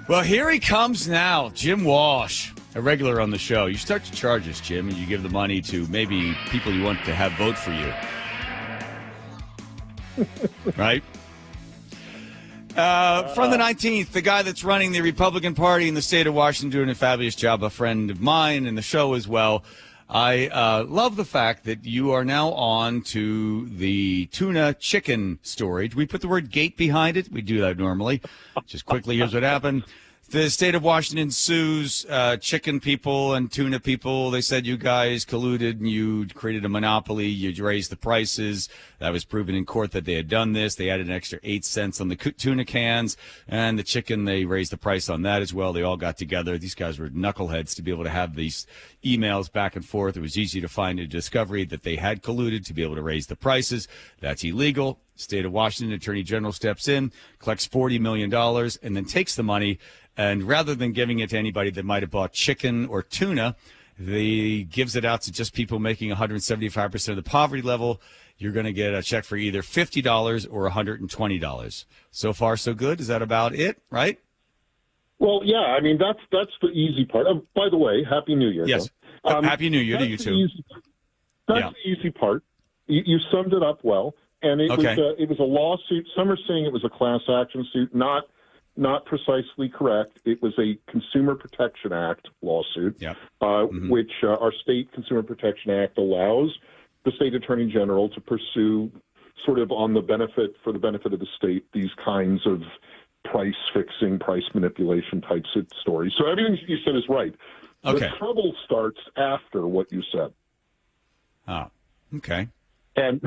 Well, here he comes now, Jim Walsh, a regular on the show. You start to charge us, Jim, and you give the money to maybe people you want to have vote for you. Right? From the 19th, the guy that's running the Republican Party in the state of Washington doing a fabulous job, a friend of mine and the show as well. I love the fact that you are now on to the tuna chicken storage. We put the word gate behind it. We do that normally. Just quickly, here's what happened. The state of Washington sues chicken people and tuna people. They said you guys colluded and you created a monopoly. You raised the prices. That was proven in court that they had done this. They added an extra 8 cents on the tuna cans. And the chicken, they raised the price on that as well. They all got together. These guys were knuckleheads to be able to have these emails back and forth. It was easy to find a discovery that they had colluded to be able to raise the prices. That's illegal. State of Washington Attorney General steps in, collects $40 million, and then takes the money. And rather than giving it to anybody that might have bought chicken or tuna, they gives it out to just people making 175% of the poverty level. You're going to get a check for either $50 or $120. So far, so good. Is that about it, right? Well, yeah. I mean, that's the easy part. By the way, Happy New Year. Yes. Happy New Year to you, too. That's the easy part. You summed it up well. And it was a lawsuit. Some are saying it was a class action suit. Not precisely correct. It was a Consumer Protection Act lawsuit, which our state Consumer Protection Act allows the state attorney general to pursue sort of for the benefit of the state, these kinds of price fixing, price manipulation types of stories. So everything you said is right. Okay. The trouble starts after what you said. Oh, okay. And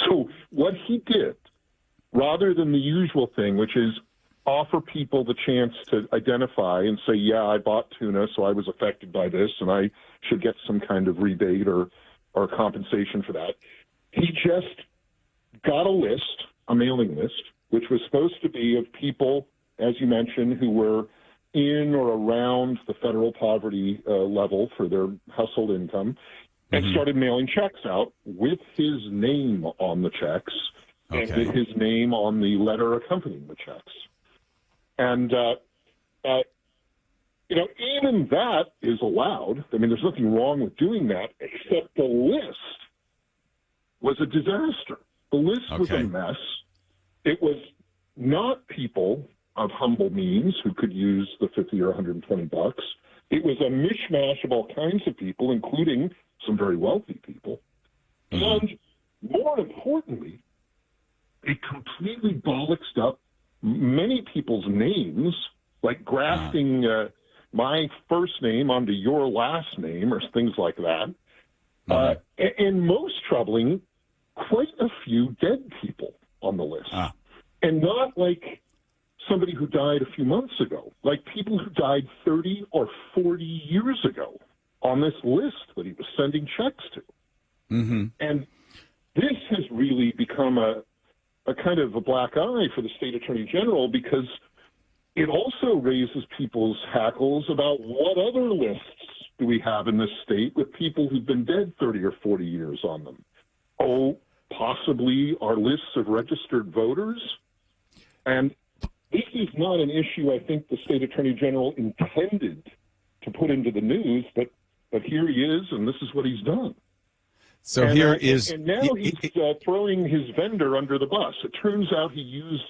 so what he did, rather than the usual thing, which is offer people the chance to identify and say, yeah, I bought tuna, so I was affected by this, and I should get some kind of rebate or compensation for that. He just got a mailing list, which was supposed to be of people, as you mentioned, who were in or around the federal poverty level for their household income, and started mailing checks out with his name on the checks and with his name on the letter accompanying the checks. And, even that is allowed. I mean, there's nothing wrong with doing that, except the list was a disaster. The list was a mess. It was not people of humble means who could use the $50 or $120. It was a mishmash of all kinds of people, including some very wealthy people. And more importantly, it completely bollocksed up many people's names, like grafting my first name onto your last name or things like that. And most troubling, quite a few dead people on the list. And not like somebody who died a few months ago, like people who died 30 or 40 years ago on this list that he was sending checks to. And this has really become a kind of a black eye for the state attorney general, because it also raises people's hackles about what other lists do we have in this state with people who've been dead 30 or 40 years on them. Oh, possibly our lists of registered voters. And this is not an issue I think the state attorney general intended to put into the news, but here he is, and this is what he's done. So and now he's throwing his vendor under the bus. It turns out he used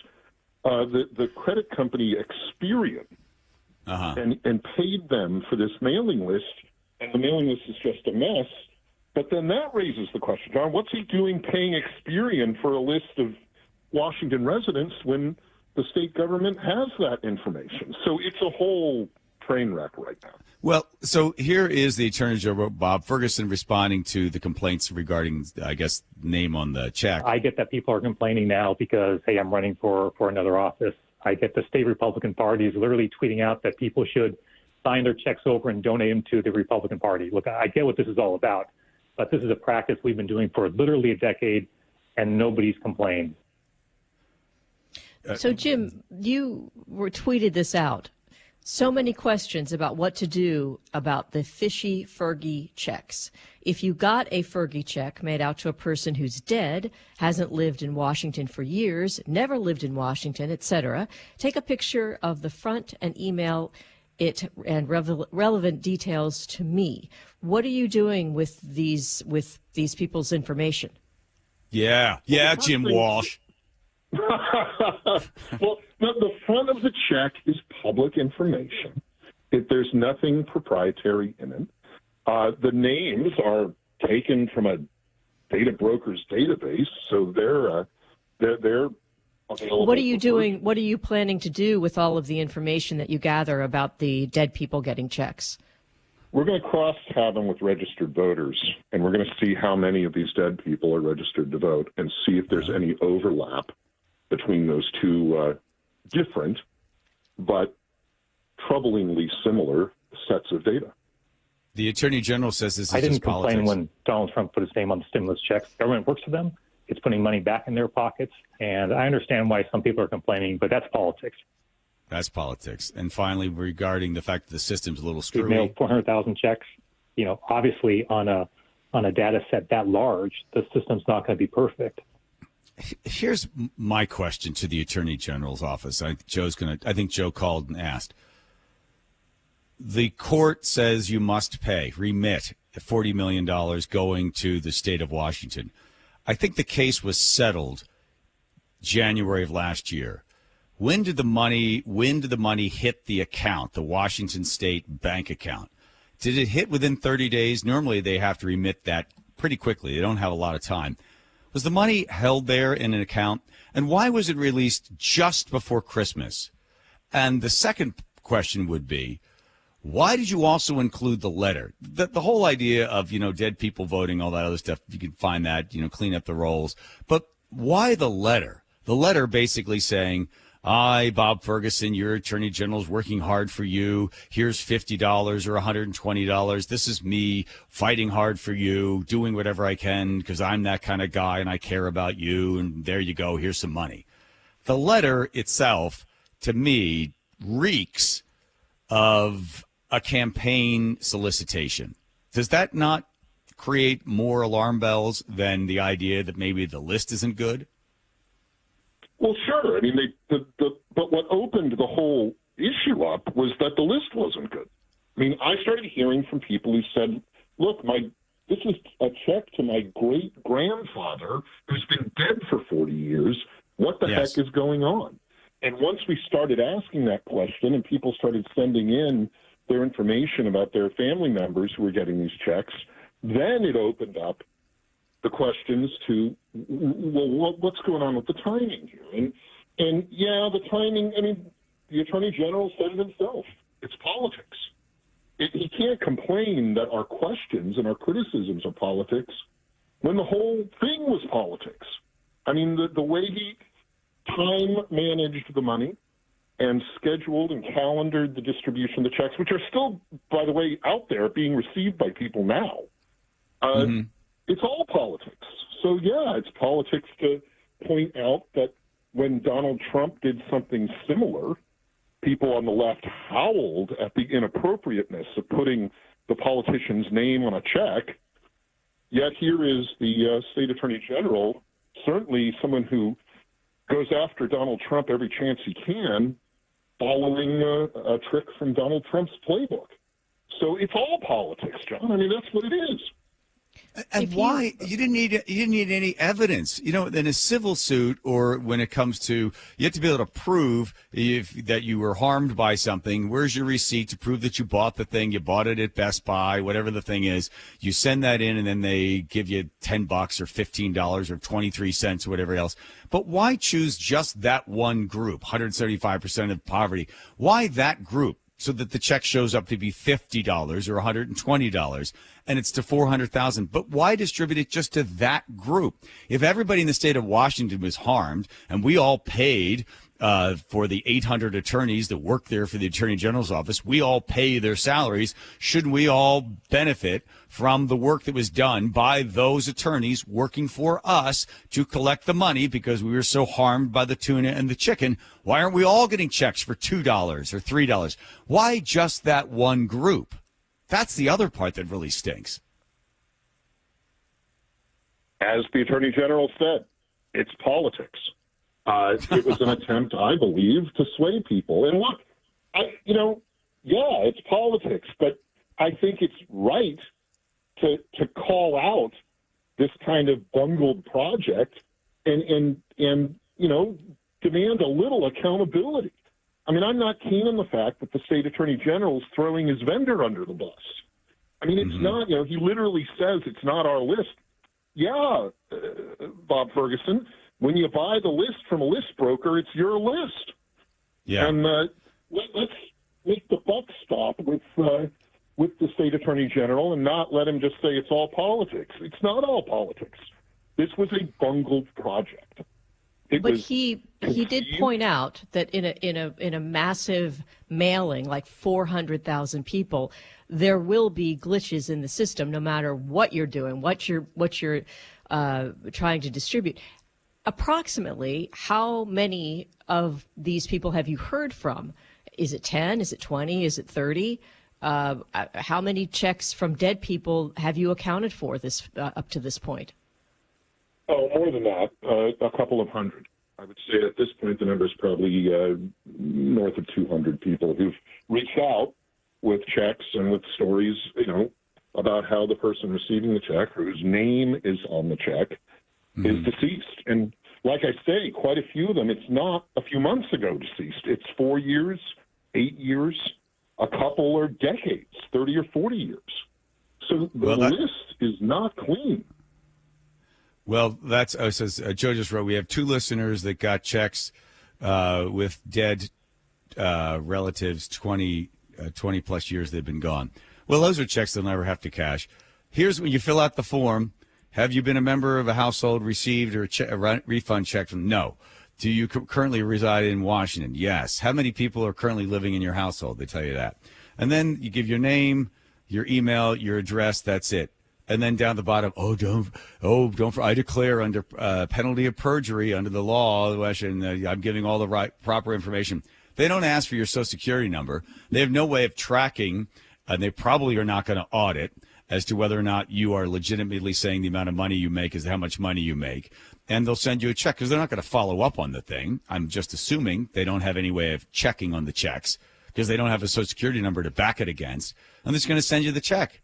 the credit company Experian and paid them for this mailing list, and the mailing list is just a mess. But then that raises the question, John, what's he doing paying Experian for a list of Washington residents when the state government has that information? So it's a whole train wreck right now. Well, so here is the Attorney General Bob Ferguson responding to the complaints regarding, I guess, name on the check. I get that people are complaining now because, hey, I'm running for another office. I get the state Republican Party is literally tweeting out that people should sign their checks over and donate them to the Republican Party. Look, I get what this is all about, but this is a practice we've been doing for literally a decade, and nobody's complained. So, Jim, you tweeted this out. So many questions about what to do about the fishy Fergie checks. If you got a Fergie check made out to a person who's dead, hasn't lived in Washington for years, never lived in Washington, etc., take a picture of the front and email it and relevant details to me. What are you doing with these people's information? Yeah, Jim Walsh. Well, the front of the check is public information. There's nothing proprietary in it. The names are taken from a data broker's database, so they're available. What are you doing? What are you planning to do with all of the information that you gather about the dead people getting checks? We're going to cross-tab them with registered voters, and we're going to see how many of these dead people are registered to vote and see if there's any overlap between those two different but troublingly similar sets of data. The Attorney General says this is I didn't just politics. complain when Donald Trump put his name on the stimulus checks. Government works for them. It's putting money back in their pockets. And I understand why some people are complaining, but that's politics. That's politics. And finally, regarding the fact that the system's a little We've screwy. mailed 400,000 checks. You know, obviously on a data set that large, the system's not going to be perfect. Here's my question to the Attorney General's office. I think Joe called and asked. The court says you must remit $40 million going to the state of Washington. I think the case was settled January of last year. When did the money hit the account, the Washington State bank account? Did it hit within 30 days? Normally they have to remit that pretty quickly. They don't have a lot of time. Was the money held there in an account? And why was it released just before Christmas? And the second question would be, why did you also include the letter? The whole idea of, dead people voting, all that other stuff, you can find that, clean up the rolls. But why the letter? The letter basically saying, I, Bob Ferguson, your Attorney General, is working hard for you. Here's $50 or $120. This is me fighting hard for you, doing whatever I can because I'm that kind of guy and I care about you. And there you go. Here's some money. The letter itself, to me, reeks of a campaign solicitation. Does that not create more alarm bells than the idea that maybe the list isn't good? Well, sure. I mean, but what opened the whole issue up was that the list wasn't good. I mean, I started hearing from people who said, look, this is a check to my great-grandfather who's been dead for 40 years. What the heck is going on? And once we started asking that question and people started sending in their information about their family members who were getting these checks, then it opened up the questions to, well, what's going on with the timing here? And yeah, the timing, I mean, the Attorney General said it himself. It's politics. He can't complain that our questions and our criticisms are politics when the whole thing was politics. I mean, the way he time managed the money and scheduled and calendared the distribution of the checks, which are still, by the way, out there being received by people now. It's all politics. So, yeah, it's politics to point out that when Donald Trump did something similar, people on the left howled at the inappropriateness of putting the politician's name on a check. Yet here is the state attorney general, certainly someone who goes after Donald Trump every chance he can, following a trick from Donald Trump's playbook. So it's all politics, John. I mean, that's what it is. And why you didn't need any evidence, in a civil suit, or when it comes to, you have to be able to prove that you were harmed by something. Where's your receipt to prove that you bought the thing? You bought it at Best Buy, whatever the thing is. You send that in, and then they give you $10 or $15 or 23 cents or whatever else. But why choose just that one group, 175% of poverty? Why that group? So that the check shows up to be $50 or $120, and it's to 400,000. But why distribute it just to that group? If everybody in the state of Washington was harmed, and we all paid for the 800 attorneys that work there for the Attorney General's office. We all pay their salaries. Shouldn't we all benefit from the work that was done by those attorneys working for us to collect the money because we were so harmed by the tuna and the chicken? Why aren't we all getting checks for $2 or $3? Why just that one group? That's the other part that really stinks. As the Attorney General said, it's politics. It was an attempt, I believe, to sway people. And look, it's politics, but I think it's right to call out this kind of bungled project and demand a little accountability. I mean, I'm not keen on the fact that the state attorney general is throwing his vendor under the bus. I mean, it's not, he literally says it's not our list. Yeah, Bob Ferguson, when you buy the list from a list broker, it's your list. Yeah. And let's make the buck stop with the state attorney general and not let him just say it's all politics. It's not all politics. This was a bungled project. But he did point out that in a massive mailing, like 400,000 people, there will be glitches in the system, no matter what you're doing, what you're trying to distribute. Approximately, how many of these people have you heard from? Is it 10? Is it 20? Is it 30? How many checks from dead people have you accounted for this up to this point? Oh, more than that, a couple of hundred. I would say at this point the number is probably north of 200 people who've reached out with checks and with stories, about how the person receiving the check, whose name is on the check, is deceased. And like I say, quite a few of them, it's not a few months ago deceased. It's 4 years, 8 years, a couple or decades, 30 or 40 years. So the list is not clean. Well, that's says Joe just wrote, we have 2 listeners that got checks with dead relatives 20 plus years they've been gone. Well, those are checks they'll never have to cash. Here's when you fill out the form. Have you been a member of a household, received a refund check from? No. Do you currently reside in Washington? Yes. How many people are currently living in your household? They tell you that. And then you give your name, your email, your address. That's it. And then down the bottom, I declare under penalty of perjury under the law, and I'm giving all the proper information. They don't ask for your Social Security number. They have no way of tracking, and they probably are not going to audit as to whether or not you are legitimately saying the amount of money you make is how much money you make. And they'll send you a check because they're not going to follow up on the thing. I'm just assuming they don't have any way of checking on the checks because they don't have a Social Security number to back it against. And they're just going to send you the check.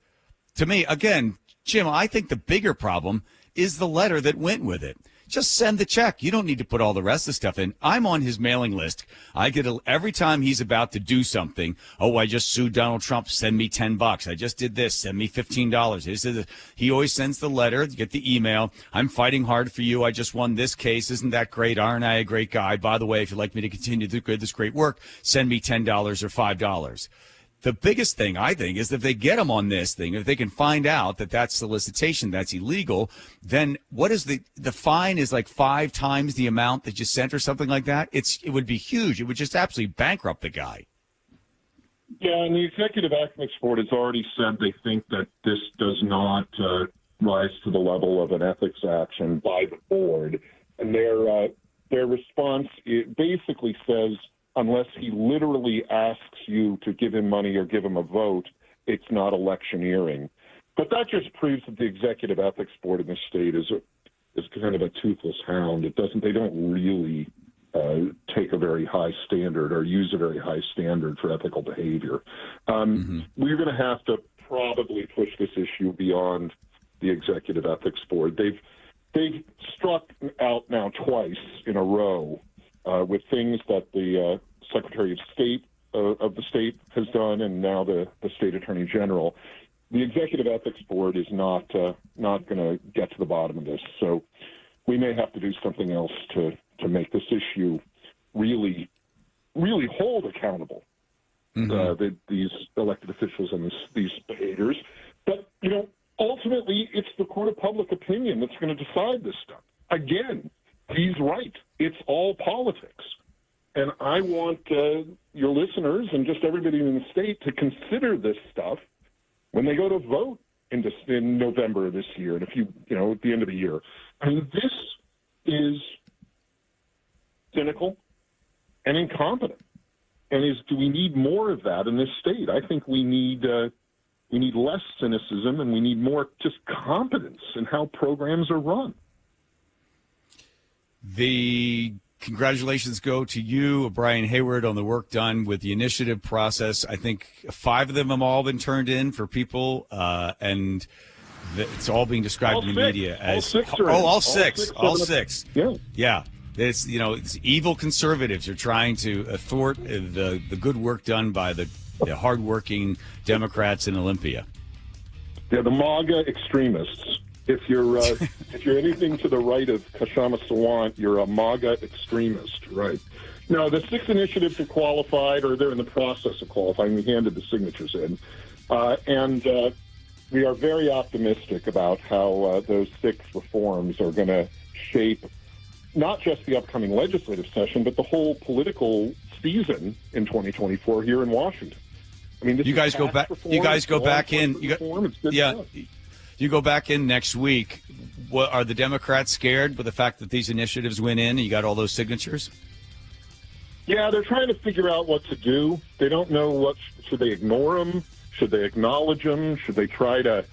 To me, again, Jim, I think the bigger problem is the letter that went with it. Just send the check. You don't need to put all the rest of the stuff in. I'm on his mailing list. I get every time he's about to do something. Oh, I just sued Donald Trump. Send me $10. I just did this. Send me $15. He always sends the letter. You get the email. I'm fighting hard for you. I just won this case. Isn't that great? Aren't I a great guy? By the way, if you'd like me to continue to do this great work, send me $10 or $5. The biggest thing, I think, is that if they get them on this thing, if they can find out that that's solicitation, that's illegal, then what is the fine is like 5 times the amount that you sent or something like that? It would be huge. It would just absolutely bankrupt the guy. Yeah, and the Executive Ethics Board has already said they think that this does not rise to the level of an ethics action by the board. And their response basically says, unless he literally asks you to give him money or give him a vote, it's not electioneering. But that just proves that the Executive Ethics Board in the state is kind of a toothless hound. They don't really take a very high standard or use a very high standard for ethical behavior. We're going to have to probably push this issue beyond the Executive Ethics Board. They've struck out now twice in a row with things that the Secretary of State of the state has done, and now the State Attorney General. The Executive Ethics Board is not going to get to the bottom of this. So we may have to do something else to make this issue really, really hold accountable these elected officials and these behaviors. But ultimately, it's the court of public opinion that's going to decide this stuff. Again, he's right. It's all politics. And I want your listeners and just everybody in the state to consider this stuff when they go to vote in November of this year, and at the end of the year. I mean, this is cynical and incompetent. And do we need more of that in this state? I think we need less cynicism, and we need more just competence in how programs are run. The congratulations go to you, Brian Hayward, on the work done with the initiative process. I think 5 of them have all been turned in for people, and it's all being described in the media as all six. Yeah. It's evil conservatives are trying to thwart the good work done by the hardworking Democrats in Olympia. Yeah, the MAGA extremists. If you're anything to the right of Kashama Sawant, you're a MAGA extremist, right? No, the 6 initiatives are qualified, or they're in the process of qualifying. We handed the signatures in. And we are very optimistic about how those 6 reforms are going to shape not just the upcoming legislative session, but the whole political season in 2024 here in Washington. I mean, you guys go back. You guys go back in. You go back in next week. What, are the Democrats scared with the fact that these initiatives went in and you got all those signatures? Yeah, they're trying to figure out what to do. They don't know should they ignore them? Should they acknowledge them? Should they try to,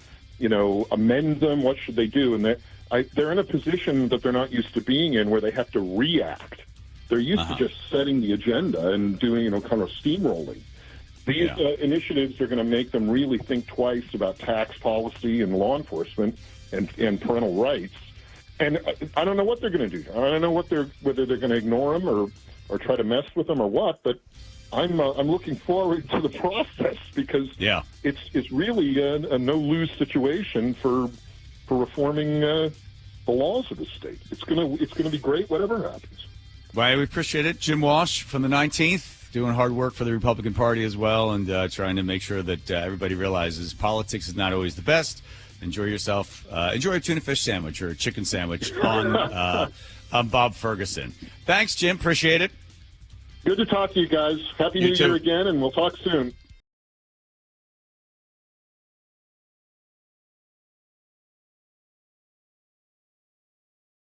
amend them? What should they do? And they're in a position that they're not used to being in, where they have to react. They're used to just setting the agenda and doing, kind of steamrolling. These initiatives are going to make them really think twice about tax policy and law enforcement and parental rights. And I don't know what they're going to do. I don't know whether they're going to ignore them or try to mess with them or what. But I'm looking forward to the process, because it's really a no lose situation for reforming the laws of the state. It's gonna be great, whatever happens. Well, we appreciate it, Jim Walsh from the 19th. Doing hard work for the Republican Party as well, and trying to make sure that everybody realizes politics is not always the best. Enjoy yourself. Enjoy a tuna fish sandwich or a chicken sandwich on Bob Ferguson. Thanks, Jim. Appreciate it. Good to talk to you guys. Happy New Year again, and we'll talk soon.